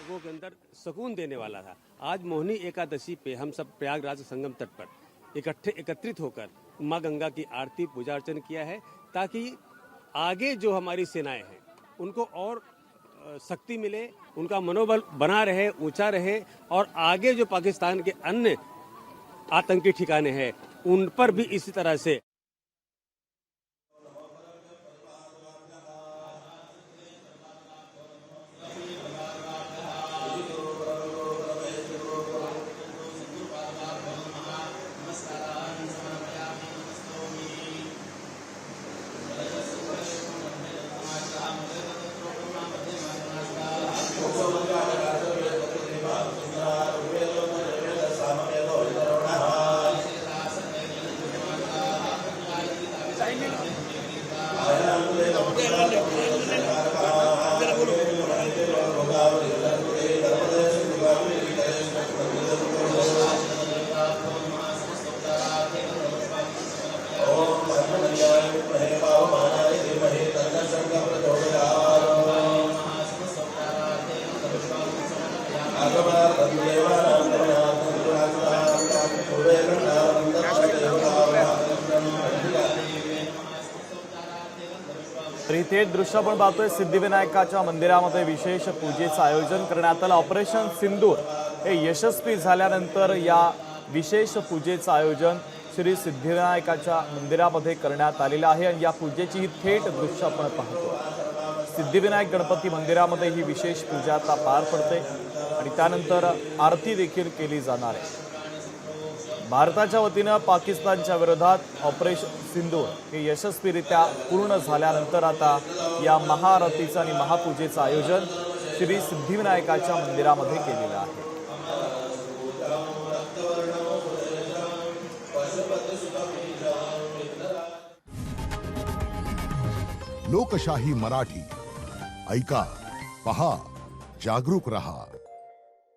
लोगों के अंदर सुकून देने वाला था। आज मोहिनी एकादशी पे हम सब प्रयागराज संगम तट पर एकत्रित होकर माँ गंगा की आरती पूजा अर्चन किया है, ताकि आगे जो हमारी सेनाएं हैं उनको और शक्ति मिले, उनका मनोबल बना रहे, ऊंचा रहे, और आगे जो पाकिस्तान के अन्य आतंकी ठिकाने हैं उन पर भी इसी तरह से तर इथे एक दृश्य आपण पाहतोय, सिद्धिविनायकाच्या मंदिरामध्ये विशेष पूजेचं आयोजन करण्यात आलं। ऑपरेशन सिंदूर हे यशस्वी झाल्यानंतर या विशेष पूजेचं आयोजन श्री सिद्धिविनायकाच्या मंदिरामध्ये करण्यात आलेलं आहे आणि या पूजेची ही थेट दृश्य आपण पाहतो। सिद्धिविनायक गणपती मंदिरामध्ये ही विशेष पूजा आता पार पडते आणि त्यानंतर आरती देखील केली जाणार आहे। भारताच्या वतीने पाकिस्तानच्या विरोधात ऑपरेशन सिंदूर हे यशस्वीरित्या पूर्ण झाल्यानंतर आता या महाआरतीचं आणि महापूजेचं आयोजन श्री सिद्धिविनायकाच्या मंदिरामध्ये केलेलं आहे। लोकशाही मराठी ऐका, पहा, जागरूक रहा।